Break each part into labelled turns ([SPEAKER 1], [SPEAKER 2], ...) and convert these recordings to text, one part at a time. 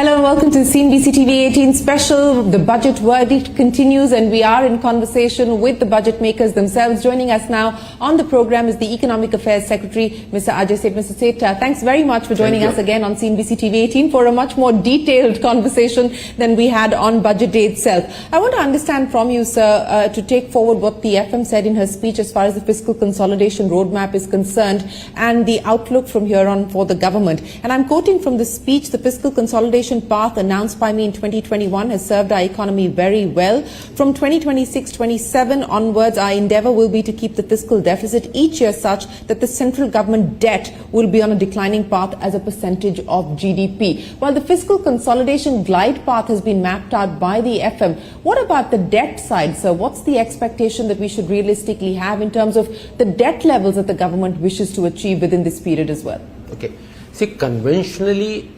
[SPEAKER 1] Hello and welcome to the CNBC-TV18 special. The budget verdict continues and we are in conversation with the budget makers themselves. Joining us now on the program is the Economic Affairs Secretary, Mr. Ajay Seth. Mr. Seth, thanks very much for joining us again on CNBC-TV18 for a much more detailed conversation than we had on budget day itself. I want to understand from you, sir, to take forward what the FM said in her speech as far as the fiscal consolidation roadmap is concerned and the outlook from here on for the government. And I'm quoting from the speech, the fiscal consolidation path announced by me in 2021 has served our economy very well. From 2026-27 onwards, our endeavour will be to keep the fiscal deficit each year such that the central government debt will be on a declining path as a percentage of GDP. While the fiscal consolidation glide path has been mapped out by the FM, what about the debt side, sir? What's the expectation that we should realistically have in terms of the debt levels that the government wishes to achieve within this period as well?
[SPEAKER 2] Okay. See, conventionally,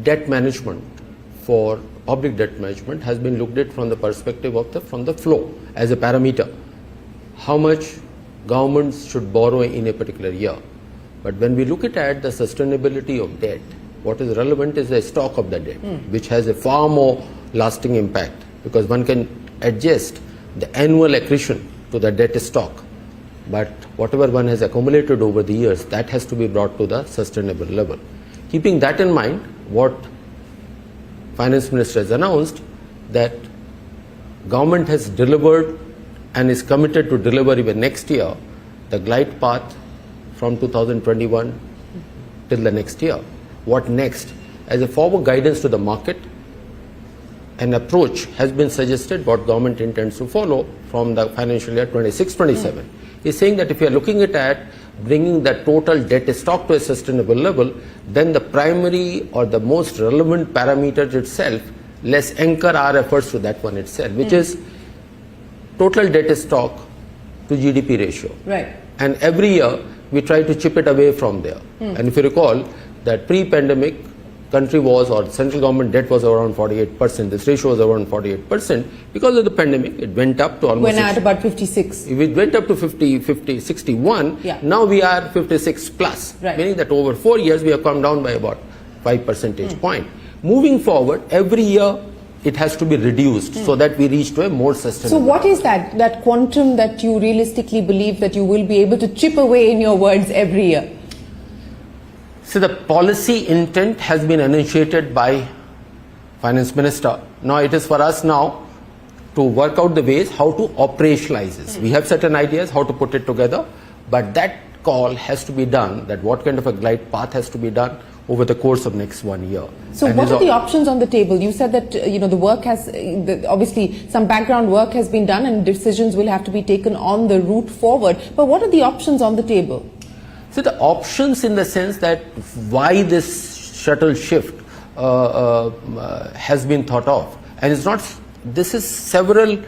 [SPEAKER 2] debt management for public debt management has been looked at from the perspective of the flow as a parameter. How much governments should borrow in a particular year. But when we look at the sustainability of debt, what is relevant is the stock of the debt, which has a far more lasting impact because one can adjust the annual accretion to the debt stock. But whatever one has accumulated over the years, that has to be brought to the sustainable level. Keeping that in mind, what Finance Minister has announced that government has delivered and is committed to deliver even next year the glide path from 2021 till the next year. What next? As a forward guidance to the market, an approach has been suggested what government intends to follow from the financial year 26-27. Is saying that if you are looking at bringing the total debt stock to a sustainable level, then the primary or the most relevant parameter itself, let's anchor our efforts to that one itself, which is total debt stock to GDP ratio. Right. And every year we try to chip it away from there. And if you recall that pre-pandemic country was, or central government debt was around 48%. This ratio was around 48%. Because of the pandemic, it went up to almost...
[SPEAKER 1] When at about 56.
[SPEAKER 2] It went up to 61. Yeah. Now we are 56 plus. Right. Meaning that over 4 years, we have come down by about 5 percentage point. Moving forward, every year, it has to be reduced so that we reach to a more sustainable.
[SPEAKER 1] So what is that quantum that you realistically believe that you will be able to chip away, in your words, every year?
[SPEAKER 2] So the policy intent has been initiated by Finance Minister. Now it is for us now to work out the ways how to operationalize this. We have certain ideas how to put it together, but that call has to be done, that what kind of a glide path has to be done over the course of next 1 year.
[SPEAKER 1] So what are the options on the table? You said that the work has, obviously some background work has been done and decisions will have to be taken on the route forward. But what are the options on the table?
[SPEAKER 2] So the options in the sense that why this shuttle shift has been thought of, and it's not, this is several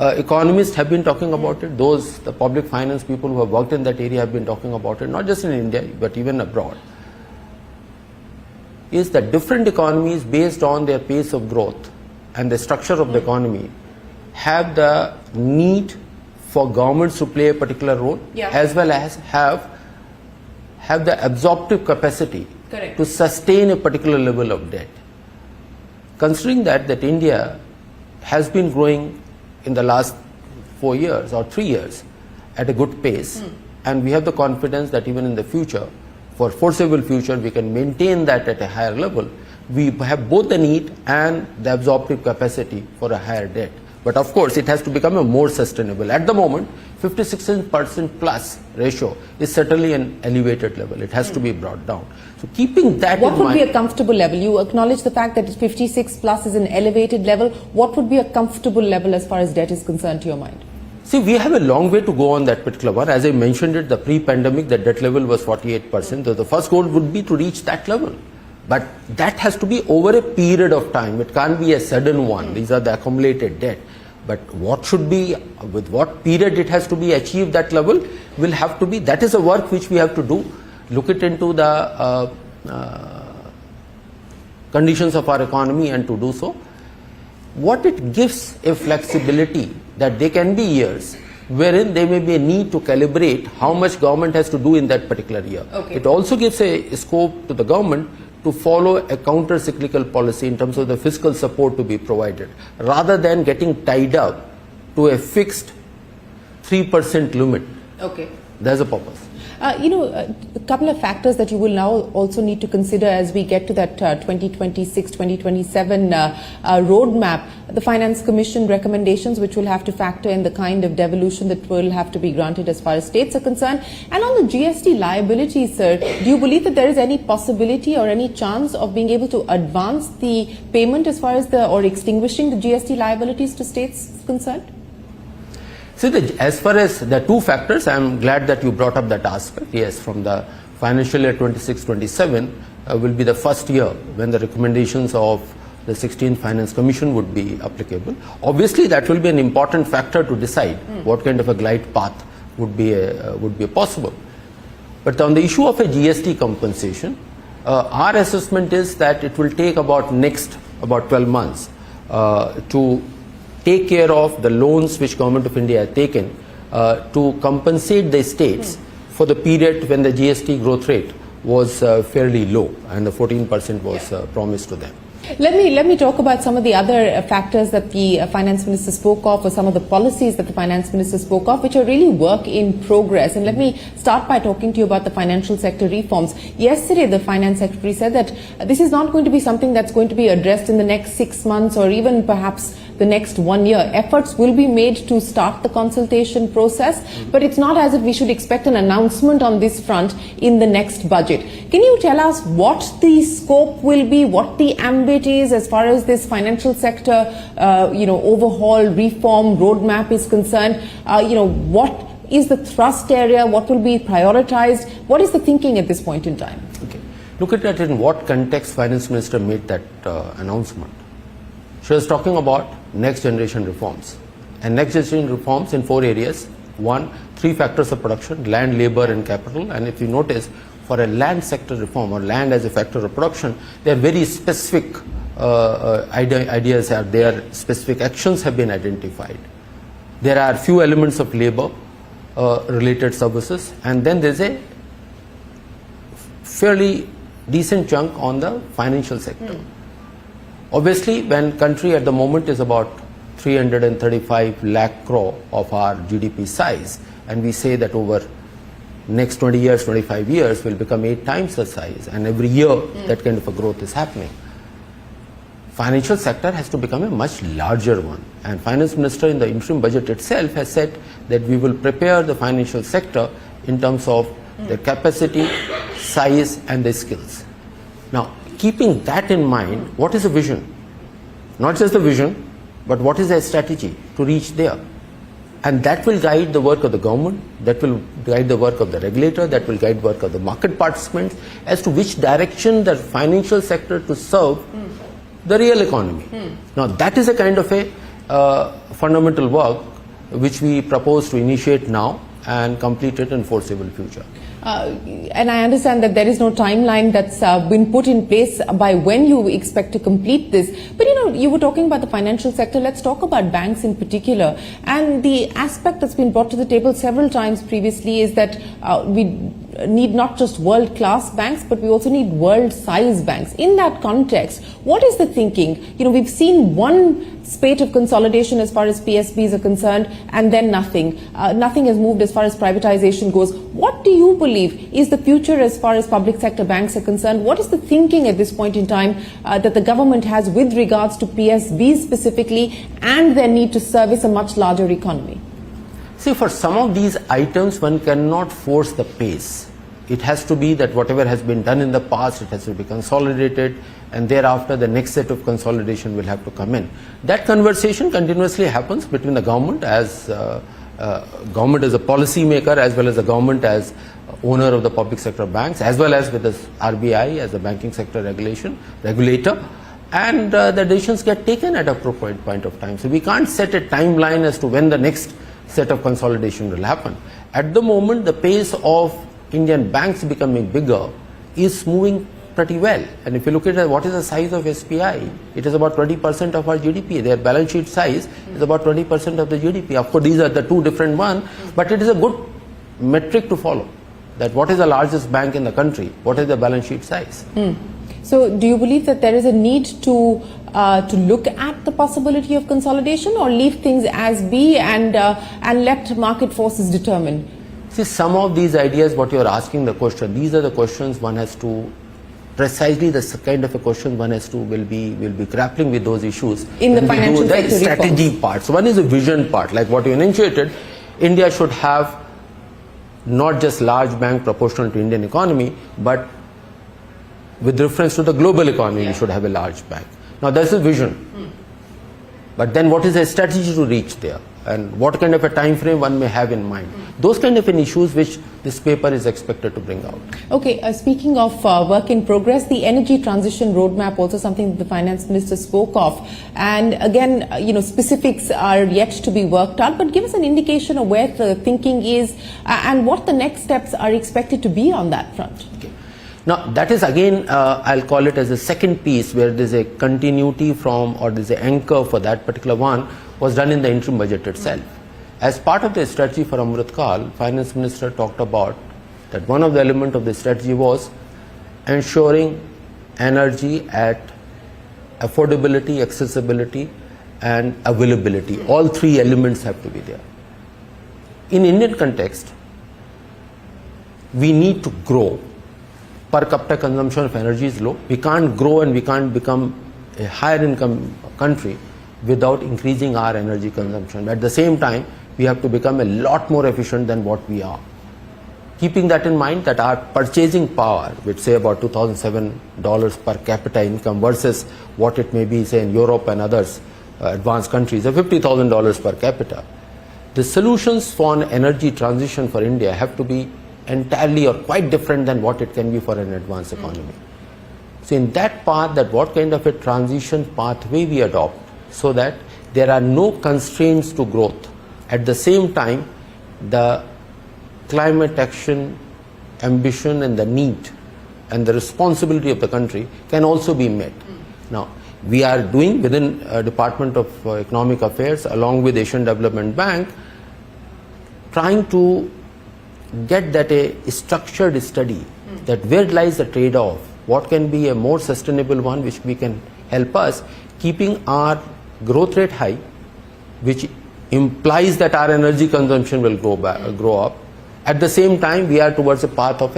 [SPEAKER 2] economists have been talking about it, the public finance people who have worked in that area have been talking about it, not just in India but even abroad, is that different economies based on their pace of growth and the structure of the economy have the need for governments to play a particular role, as well as have the absorptive capacity to sustain a particular level of debt. Considering that India has been growing in the last 4 years or 3 years at a good pace, and we have the confidence that even in the future, for foreseeable future, we can maintain that at a higher level, we have both the need and the absorptive capacity for a higher debt. But of course, it has to become a more sustainable. At the moment, 56% plus ratio is certainly an elevated level. It has to be brought down. So keeping that in mind...
[SPEAKER 1] What would be a comfortable level? You acknowledge the fact that 56 plus is an elevated level. What would be a comfortable level as far as debt is concerned to your mind?
[SPEAKER 2] See, we have a long way to go on that particular one. As I mentioned it, the pre-pandemic, the debt level was 48%. So the first goal would be to reach that level. But that has to be over a period of time. It can't be a sudden one. These are the accumulated debt. But what should be, with what period it has to be achieved that level will have to be, that is a work which we have to do. Look it into the conditions of our economy and to do so. What it gives a flexibility that there can be years wherein there may be a need to calibrate how much government has to do in that particular year. Okay. It also gives a scope to the government to follow a counter-cyclical policy in terms of the fiscal support to be provided, rather than getting tied up to a fixed 3% limit.
[SPEAKER 1] Okay.
[SPEAKER 2] There's a purpose.
[SPEAKER 1] A couple of factors that you will now also need to consider as we get to that 2026-2027 roadmap. The Finance Commission recommendations, which will have to factor in the kind of devolution that will have to be granted as far as states are concerned. And on the GST liabilities, sir, do you believe that there is any possibility or any chance of being able to advance the payment as far as or extinguishing the GST liabilities to states is concerned?
[SPEAKER 2] See, as far as the two factors, I am glad that you brought up that aspect. Yes, from the financial year 26-27 will be the first year when the recommendations of the 16th Finance Commission would be applicable. Obviously, that will be an important factor to decide what kind of a glide path would be possible. But on the issue of a GST compensation, our assessment is that it will take about 12 months to take care of the loans which Government of India has taken to compensate the states for the period when the GST growth rate was fairly low and the 14% was promised to them.
[SPEAKER 1] Let me talk about some of the other factors that the Finance Minister spoke of, or some of the policies that the Finance Minister spoke of, which are really work in progress. And let me start by talking to you about the financial sector reforms. Yesterday, the Finance Secretary said that this is not going to be something that's going to be addressed in the next 6 months or even perhaps the next 1 year. Efforts will be made to start the consultation process, but it's not as if we should expect an announcement on this front in the next budget. Can you tell us what the scope will be, what the ambit is as far as this financial sector, overhaul, reform, roadmap is concerned? What is the thrust area? What will be prioritized? What is the thinking at this point in time?
[SPEAKER 2] Okay. Look at it in what context Finance Minister made that announcement. She was talking about next generation reforms, and next generation reforms in 4 areas. 1, 3 factors of production: land, labor and capital. And if you notice, for a land sector reform or land as a factor of production, there are very specific ideas are there, specific actions have been identified. There are few elements of labor related services, and then there's a fairly decent chunk on the financial sector. Obviously, when country at the moment is about 335 lakh crore of our GDP size, and we say that over next 20 years, 25 years will become 8 times the size, and every year that kind of a growth is happening. Financial sector has to become a much larger one, and Finance Minister in the interim budget itself has said that we will prepare the financial sector in terms of the capacity, size and the skills. Now, keeping that in mind, what is the vision? Not just the vision, but what is the strategy to reach there? And that will guide the work of the government, that will guide the work of the regulator, that will guide work of the market participants as to which direction the financial sector to serve the real economy. Now, that is a kind of a fundamental work which we propose to initiate now and complete it in foreseeable future.
[SPEAKER 1] And I understand that there is no timeline that's been put in place by when you expect to complete this. But you were talking about the financial sector. Let's talk about banks in particular. And the aspect that's been brought to the table several times previously is that we need not just world-class banks, but we also need world-size banks. In that context, what is the thinking? We've seen one spate of consolidation as far as PSBs are concerned, and then nothing. Nothing has moved as far as privatization goes. What do you believe is the future as far as public sector banks are concerned? What is the thinking at this point in time that the government has with regards to PSBs specifically and their need to service a much larger economy?
[SPEAKER 2] See, for some of these items, one cannot force the pace. It has to be that whatever has been done in the past, it has to be consolidated, and thereafter the next set of consolidation will have to come in. That conversation continuously happens between the government as government as a policy maker, as well as the government as owner of the public sector banks, as well as with the RBI as the banking sector regulator, and the decisions get taken at appropriate point of time. So we can't set a timeline as to when the next set of consolidation will happen. At the moment, the pace of Indian banks becoming bigger is moving pretty well. And if you look at what is the size of SPI, it is about 20% of our GDP. Their balance sheet size is about 20% of the GDP. Of course, these are the two different ones, but it is a good metric to follow. That what is the largest bank in the country? What is the balance sheet size?
[SPEAKER 1] So do you believe that there is a need to look at the possibility of consolidation, or leave things as be and let market forces determine?
[SPEAKER 2] See, some of these ideas, what you are asking the question, these are the questions one has to, precisely the kind of a question one has to, will be grappling with those issues
[SPEAKER 1] in the financial sector
[SPEAKER 2] strategy
[SPEAKER 1] reforms.
[SPEAKER 2] part. So one is a vision part, like what you enunciated. India should have not just large bank proportional to Indian economy, but with reference to the global economy, we should have a large bank. Now that's a vision. But then what is a strategy to reach there? And what kind of a time frame one may have in mind? Those kind of issues which this paper is expected to bring out.
[SPEAKER 1] Okay, speaking of work in progress, the energy transition roadmap, also something that the finance minister spoke of. And again, specifics are yet to be worked out, but give us an indication of where the thinking is and what the next steps are expected to be on that front.
[SPEAKER 2] Okay. Now that is again, I'll call it as a second piece where there's a continuity from, or there's an anchor for that particular one, was done in the interim budget itself. As part of the strategy for Amrit Kal, Finance Minister talked about that one of the elements of the strategy was ensuring energy at affordability, accessibility and availability. All three elements have to be there. In Indian context, we need to grow. Per capita consumption of energy is low. We can't grow and we can't become a higher income country without increasing our energy consumption. At the same time, we have to become a lot more efficient than what we are. Keeping that in mind, that our purchasing power, which say about $2,007 per capita income versus what it may be say in Europe and others advanced countries of $50,000 per capita, the solutions for an energy transition for India have to be entirely or quite different than what it can be for an advanced economy. So in that path, that what kind of a transition pathway we adopt, so that there are no constraints to growth. At the same time, the climate action ambition and the need and the responsibility of the country can also be met. Now, we are doing within Department of Economic Affairs along with Asian Development Bank, trying to get that a structured study that where lies the trade-off, what can be a more sustainable one which we can help us keeping our growth rate high, which implies that our energy consumption will grow up. At the same time, we are towards a path of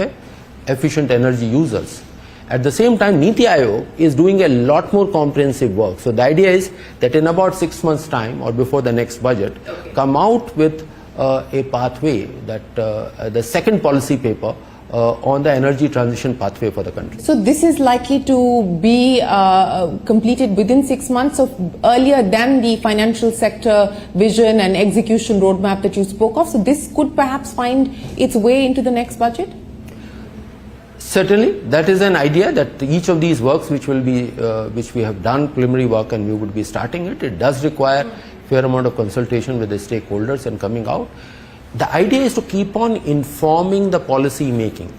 [SPEAKER 2] efficient energy users. At the same time, Niti Aayog is doing a lot more comprehensive work. So the idea is that in about 6 months' time or before the next budget, come out with a pathway, that the second policy paper on the energy transition pathway for the country.
[SPEAKER 1] So this is likely to be completed within 6 months of earlier than the financial sector vision and execution roadmap that you spoke of. So this could perhaps find its way into the next budget?
[SPEAKER 2] Certainly, that is an idea, that each of these works which will be, which we have done preliminary work and we would be starting it, it does require fair amount of consultation with the stakeholders and coming out. The idea is to keep on informing the policy making.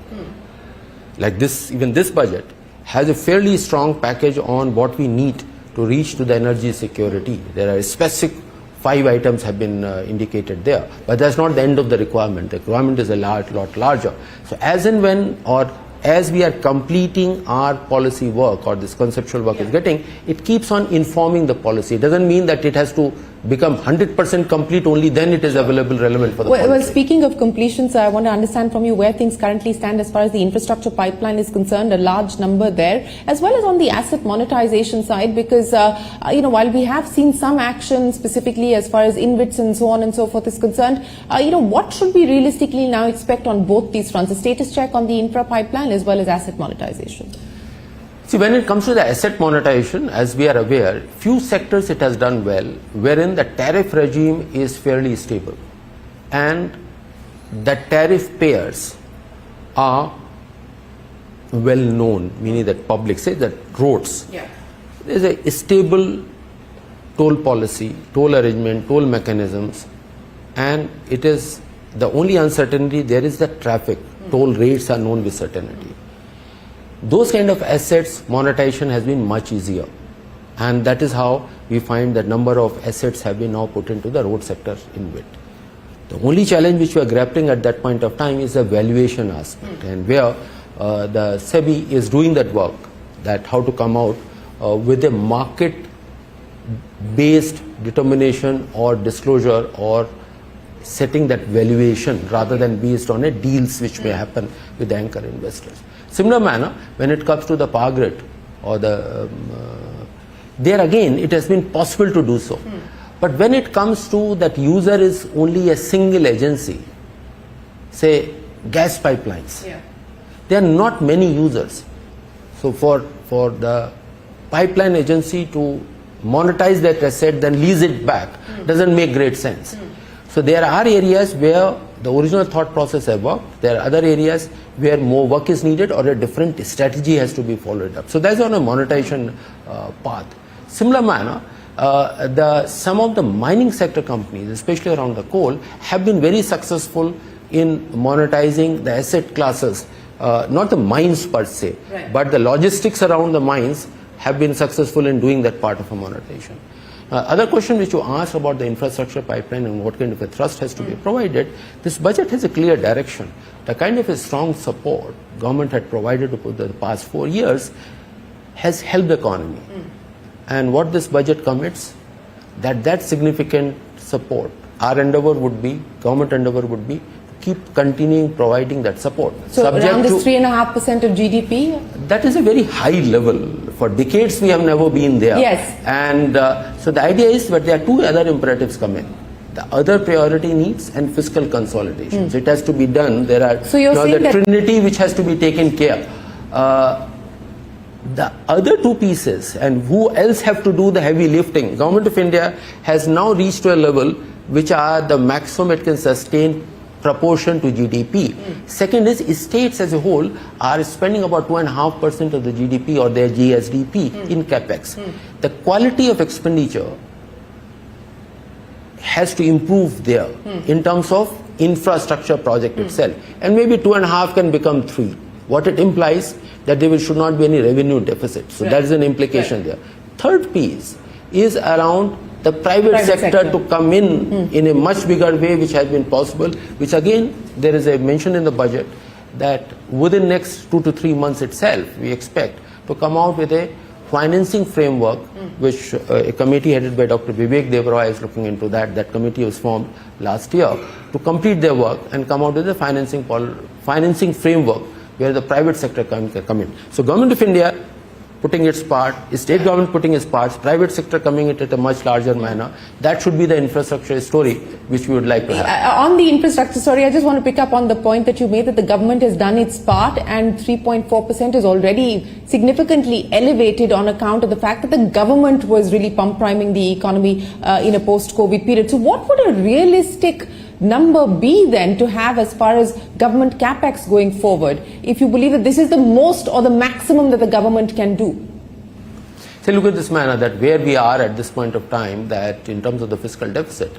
[SPEAKER 2] Like this, even this budget has a fairly strong package on what we need to reach to the energy security. There are specific 5 items have been indicated there, but that's not the end of the requirement. The requirement is a lot larger. So as and when, or as we are completing our policy work, or this conceptual work is getting, it keeps on informing the policy. It doesn't mean that it has to become 100% complete, only then it is available, relevant for the policy.
[SPEAKER 1] Well, speaking of completion, sir, I want to understand from you where things currently stand as far as the infrastructure pipeline is concerned, a large number there, as well as on the asset monetization side, because, while we have seen some action specifically as far as InvITs and so on and so forth is concerned, what should we realistically now expect on both these fronts, a status check on the infra pipeline as well as asset monetization?
[SPEAKER 2] See, when it comes to the asset monetization, as we are aware, few sectors it has done well, wherein the tariff regime is fairly stable and the tariff payers are well known, meaning that public, say that roads, there is a stable toll policy, toll arrangement, toll mechanisms, and it is the only uncertainty there is the traffic. Toll rates are known with certainty. Those kind of assets monetization has been much easier, and that is how we find that number of assets have been now put into the road sector in it. The only challenge which we are grappling at that point of time is the valuation aspect, and where the SEBI is doing that work. that how to come out with a market-based determination or disclosure or setting that valuation rather than based on a deals which may happen with the anchor investors. Similar manner, when it comes to the power grid or the there again it has been possible to do so. But when it comes to that user is only a single agency, say gas pipelines, there are not many users. So for the pipeline agency to monetize that asset then lease it back doesn't make great sense. So there are areas where the original thought process have worked. There are other areas where more work is needed or a different strategy has to be followed up. So that's on a monetization path. Similar manner, some of the mining sector companies, especially around the coal, have been very successful in monetizing the asset classes, not the mines per se, but the logistics around the mines have been successful in doing that part of a monetization. Other question which you asked about the infrastructure pipeline and what kind of a thrust has to be provided, this budget has a clear direction. The kind of a strong support government had provided over the past 4 years has helped the economy. And what this budget commits, that significant support, our endeavor would be, government endeavor would be, keep continuing providing that support.
[SPEAKER 1] So around this 3.5% of GDP?
[SPEAKER 2] That is a very high level. For decades we have never been there.
[SPEAKER 1] Yes.
[SPEAKER 2] And so the idea is that there are two other imperatives come in. The other priority needs and fiscal consolidation. So it has to be done. There are
[SPEAKER 1] so you're saying
[SPEAKER 2] the trinity which has to be taken care. The other two pieces and who else have to do the heavy lifting. Government of India has now reached to a level which are the maximum it can sustain proportion to GDP. Second is states as a whole are spending about 2.5% of the GDP or their GSDP in Capex. The quality of expenditure has to improve there in terms of infrastructure project itself. And maybe 2.5 can become 3. What it implies that there should not be any revenue deficit. So that is an implication there. Third piece is around the private sector to come in a much bigger way, which has been possible, which again, there is a mention in the budget that within next 2 to 3 months itself, we expect to come out with a financing framework, which a committee headed by Dr. Vivek Devaraya is looking into that. That committee was formed last year to complete their work and come out with a financing framework where the private sector can come in. So Government of India putting its part, state government putting its parts, private sector coming in at a much larger manner. That should be the infrastructure story which we would like to have.
[SPEAKER 1] On the infrastructure story, I just want to pick up on the point that you made that the government has done its part and 3.4% is already significantly elevated on account of the fact that the government was really pump-priming the economy in a post-COVID period. So what would a realistic number be then to have as far as government capex going forward, if you believe that this is the most or the maximum that the government can do?
[SPEAKER 2] So look at this manner that where we are at this point of time, that in terms of the fiscal deficit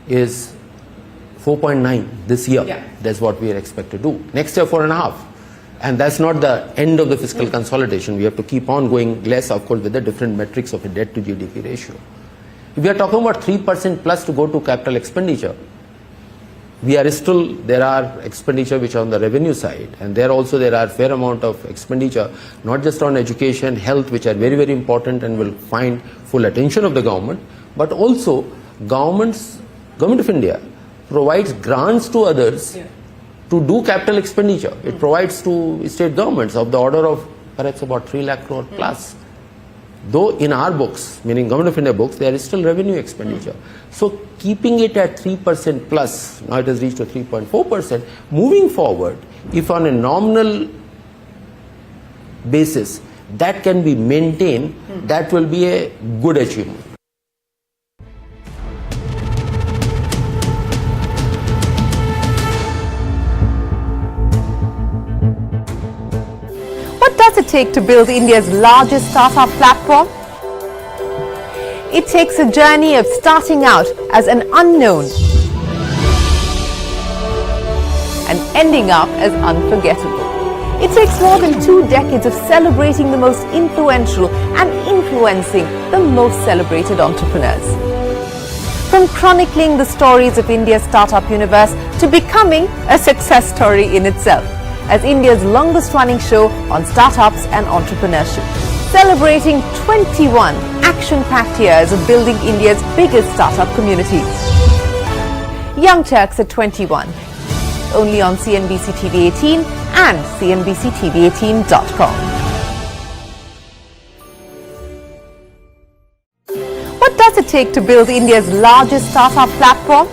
[SPEAKER 2] is 4.9 this year. That's what we are expected to do. Next year 4.5. And that's not the end of the fiscal consolidation. We have to keep on going less, of course, with the different metrics of a debt to GDP ratio. If we are talking about 3% plus to go to capital expenditure, we are still, there are expenditure which are on the revenue side, and there also there are fair amount of expenditure, not just on education, health, which are very, very important and will find full attention of the government, but also Government of India provides grants to others to do capital expenditure. It provides to state governments of the order of perhaps about 3 lakh crore plus. Though in our books, meaning Government of India books, there is still revenue expenditure. So keeping it at 3% plus, now it has reached to 3.4%, moving forward, if on a nominal basis that can be maintained, that will be a good achievement.
[SPEAKER 3] What does it take to build India's largest startup platform? It takes a journey of starting out as an unknown and ending up as unforgettable. It takes more than 2 decades of celebrating the most influential and influencing the most celebrated entrepreneurs. From chronicling the stories of India's startup universe to becoming a success story in itself. as India's longest-running show on startups and entrepreneurship, celebrating 21 action-packed years of building India's biggest startup community. Young Turks at 21, only on CNBC-TV18 and CNBC-TV18.com. What does it take to build India's largest startup platform?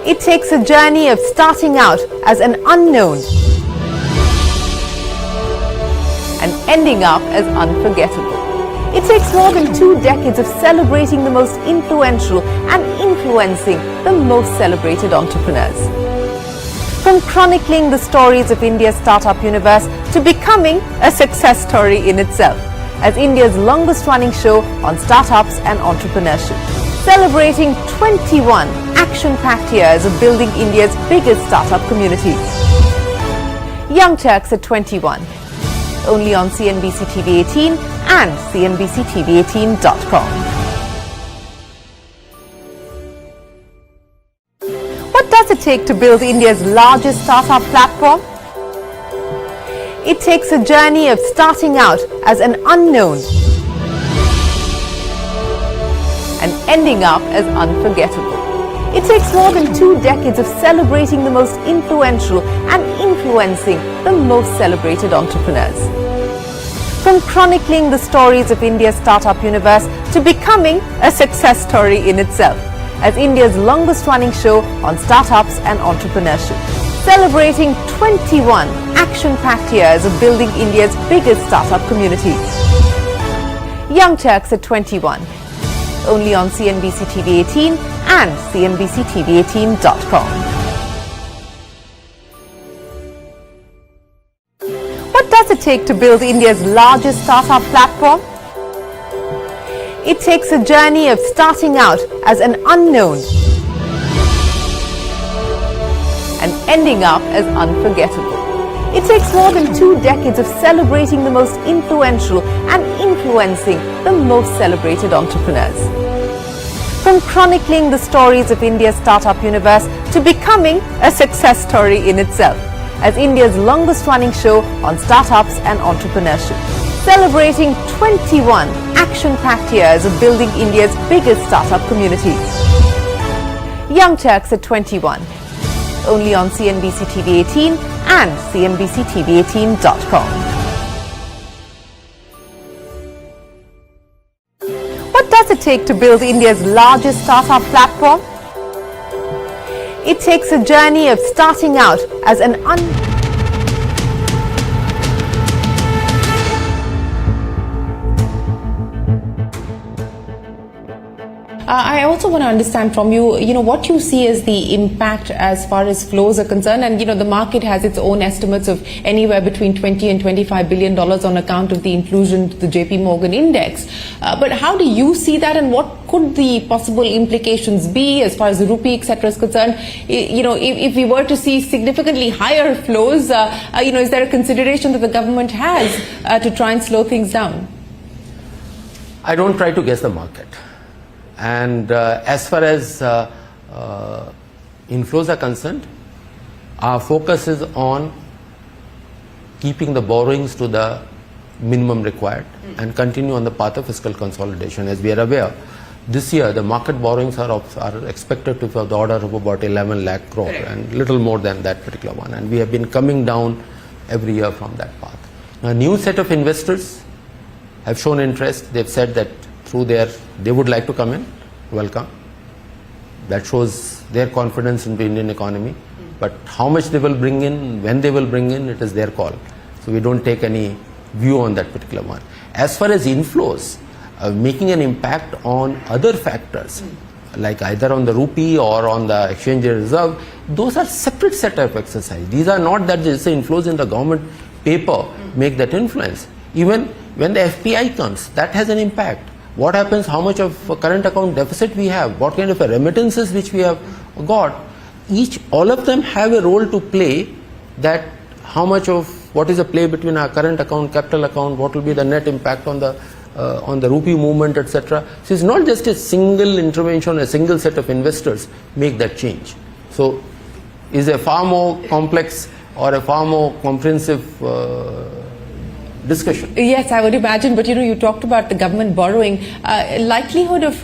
[SPEAKER 3] It takes a journey of starting out as an unknown and ending up as unforgettable. It takes more than 2 decades of celebrating the most influential and influencing the most celebrated entrepreneurs. From chronicling the stories of India's startup universe to becoming a success story in itself, as India's longest-running show on startups and entrepreneurship, celebrating 21 action-packed years of building India's biggest startup community. Young Turks at 21, only on CNBC-TV18 and CNBC-TV18.com. What does it take to build India's largest startup platform? It takes a journey of starting out as an unknown and ending up as unforgettable. It takes more than 2 decades of celebrating the most influential and influencing the most celebrated entrepreneurs. From chronicling the stories of India's startup universe to becoming a success story in itself, as India's longest-running show on startups and entrepreneurship, celebrating 21 action-packed years of building India's biggest startup community. Young Turks at 21, only on CNBC-TV18 and CNBC-TV18.com. What does it take to build India's largest startup platform? It takes a journey of starting out as an unknown and ending up as unforgettable. It takes more than 2 decades of celebrating the most influential and influencing the most celebrated entrepreneurs. From chronicling the stories of India's startup universe to becoming a success story in itself, as India's longest-running show on startups and entrepreneurship, celebrating 21 action-packed years of building India's biggest startup community. Young Turks at 21, only on CNBC-TV18 and CNBC-TV18.com. What does it take to build India's largest startup platform? It takes a journey of starting out as an
[SPEAKER 1] I also want to understand from you, what you see as the impact as far as flows are concerned. And, the market has its own estimates of anywhere between $20 and $25 billion on account of the inclusion to the JP Morgan index. But how do you see that, and what could the possible implications be as far as the rupee, etc. is concerned? If we were to see significantly higher flows, is there a consideration that the government has to try and slow things down?
[SPEAKER 2] I don't try to guess the market. And as far as inflows are concerned, our focus is on keeping the borrowings to the minimum required and continue on the path of fiscal consolidation. As we are aware, this year the market borrowings are expected to be of the order of about 11 lakh crore and little more than that particular one. And we have been coming down every year from that path. Now, a new set of investors have shown interest. They've said that they would like to come in. Welcome. That shows their confidence in the Indian economy. But how much they will bring in, when they will bring in, it is their call. So we don't take any view on that particular one. As far as inflows, making an impact on other factors, like either on the rupee or on the exchange reserve, those are separate set of exercise. These are not that there's inflows in the government paper make that influence. Even when the FPI comes, that has an impact. What happens, how much of a current account deficit we have, what kind of a remittances which we have got, all of them have a role to play, that how much of, what is the play between our current account, capital account, what will be the net impact on the rupee movement, etc. So it's not just a single intervention, a single set of investors make that change. So it's a far more complex or a far more comprehensive discussion.
[SPEAKER 1] Yes, I would imagine. But you talked about the government borrowing. Likelihood of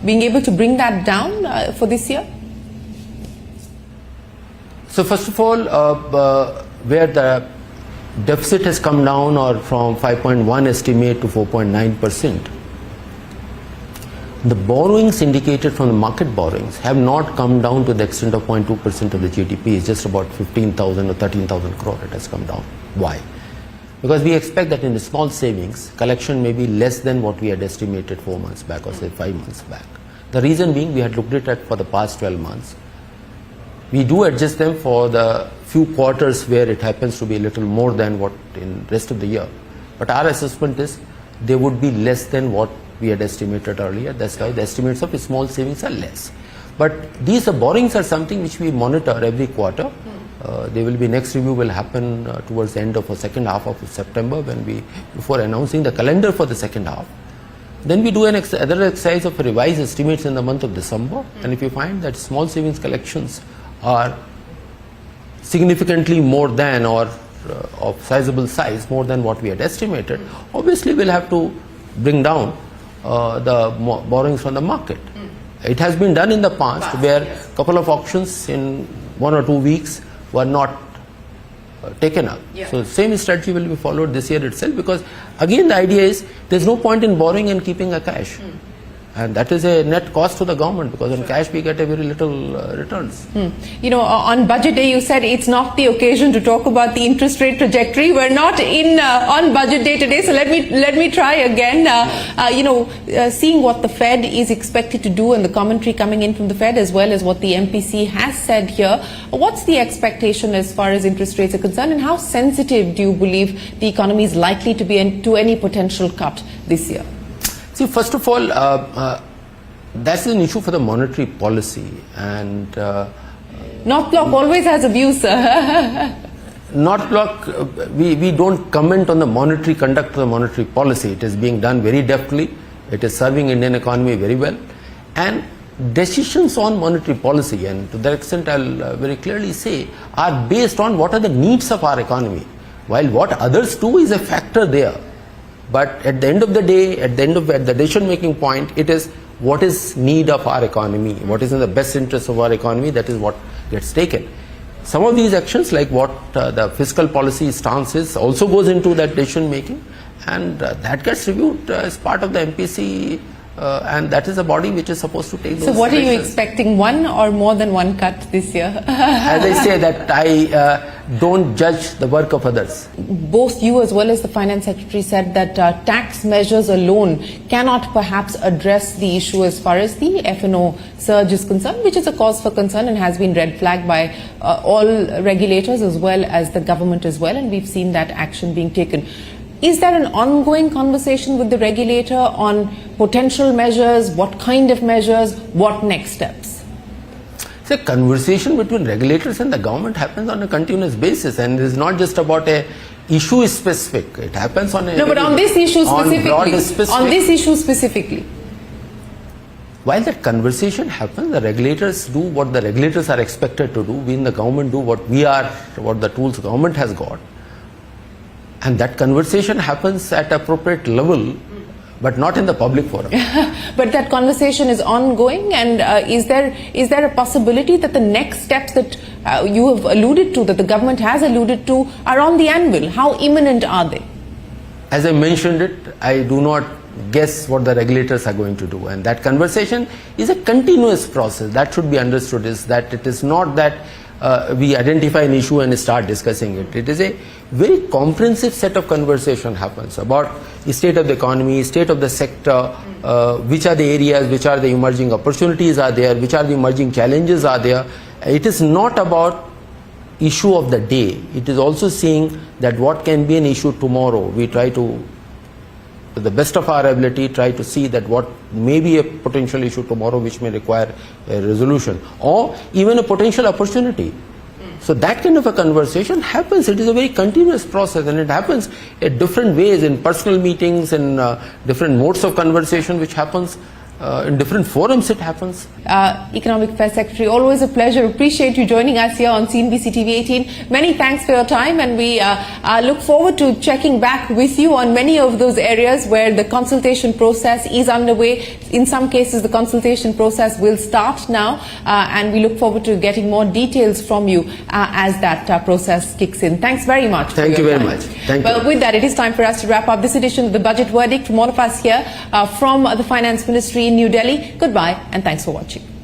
[SPEAKER 1] being able to bring that down for this year?
[SPEAKER 2] So first of all, where the deficit has come down, or from 5.1 estimate to 4.9%, the borrowings indicated from the market borrowings have not come down to the extent of 0.2% of the GDP. It's just about 15,000 or 13,000 crore it has come down. Why? Because we expect that in the small savings, collection may be less than what we had estimated 4 months back, or say 5 months back. The reason being, we had looked at it for the past 12 months. We do adjust them for the few quarters where it happens to be a little more than what in rest of the year. But our assessment is they would be less than what we had estimated earlier. That's why the estimates of small savings are less. But these borrowings are something which we monitor every quarter. There will be next review will happen towards the end of the second half of September, when before announcing the calendar for the second half. Then we do another exercise of revised estimates in the month of December. And if you find that small savings collections are significantly more than, or of sizable size, more than what we had estimated, obviously we'll have to bring down the borrowings from the market. It has been done in the past, where a couple of auctions in 1 or 2 weeks were not taken up. So same strategy will be followed this year itself, because again the idea is there's no point in borrowing and keeping a cash. And that is a net cost to the government, because on cash we get a very little returns.
[SPEAKER 1] On budget day you said it's not the occasion to talk about the interest rate trajectory. We're not in on budget day today, so let me try again. Seeing what the Fed is expected to do and the commentary coming in from the Fed, as well as what the MPC has said here, what's the expectation as far as interest rates are concerned, and how sensitive do you believe the economy is likely to be to any potential cut this year?
[SPEAKER 2] See, first of all, that's an issue for the monetary policy, and
[SPEAKER 1] North Block always has a view, sir.
[SPEAKER 2] North Block, we don't comment on the monetary conduct of the monetary policy. It is being done very deftly. It is serving Indian economy very well, and decisions on monetary policy, and to that extent I'll very clearly say, are based on what are the needs of our economy, while what others do is a factor there. But at the end of the day, at the decision-making point, it is what is need of our economy, what is in the best interest of our economy, that is what gets taken. Some of these actions, like what the fiscal policy stance is, also goes into that decision-making, and that gets reviewed as part of the MPC, and that is a body which is supposed to take those.
[SPEAKER 1] So what are you
[SPEAKER 2] decisions.
[SPEAKER 1] expecting, one or more than one cut this year?
[SPEAKER 2] As I say, that I don't judge the work of others.
[SPEAKER 1] Both you as well as the Finance Secretary said that tax measures alone cannot perhaps address the issue as far as the F&O surge is concerned, which is a cause for concern and has been red flagged by all regulators as well as the government as well, and we've seen that action being taken. Is there an ongoing conversation with the regulator on potential measures, what kind of measures, what next steps?
[SPEAKER 2] The conversation between regulators and the government happens on a continuous basis, and it is not just about a issue specific. It happens on a
[SPEAKER 1] no, but on this issue
[SPEAKER 2] specifically.
[SPEAKER 1] On this issue specifically.
[SPEAKER 2] While that conversation happens, the regulators do what the regulators are expected to do. We in the government do what the tools the government has got. And that conversation happens at appropriate level, but not in the public forum.
[SPEAKER 1] But that conversation is ongoing, and is there a possibility that the next steps that you have alluded to, that the government has alluded to, are on the anvil? How imminent are they?
[SPEAKER 2] As I mentioned it, I do not guess what the regulators are going to do, and that conversation is a continuous process. That should be understood, is that it is not that we identify an issue and start discussing it. It is a very comprehensive set of conversation happens about the state of the economy, state of the sector, which are the areas, which are the emerging opportunities are there, which are the emerging challenges are there. It is not about issue of the day. It is also seeing that what can be an issue tomorrow. We try to the best of our ability, try to see that what may be a potential issue tomorrow which may require a resolution, or even a potential opportunity. So that kind of a conversation happens. It is a very continuous process, and it happens in different ways, in personal meetings and different modes of conversation which happens in different forums it happens.
[SPEAKER 1] Economic Affairs Secretary, always a pleasure. Appreciate you joining us here on CNBC-TV18. Many thanks for your time, and we look forward to checking back with you on many of those areas where the consultation process is underway. In some cases, the consultation process will start now, and we look forward to getting more details from you as that process kicks in. Thanks very much.
[SPEAKER 2] Thank you very much. Thank you.
[SPEAKER 1] Well, with that, it is time for us to wrap up this edition of the Budget Verdict. From all of us here from the Finance Ministry in New Delhi, goodbye and thanks for watching.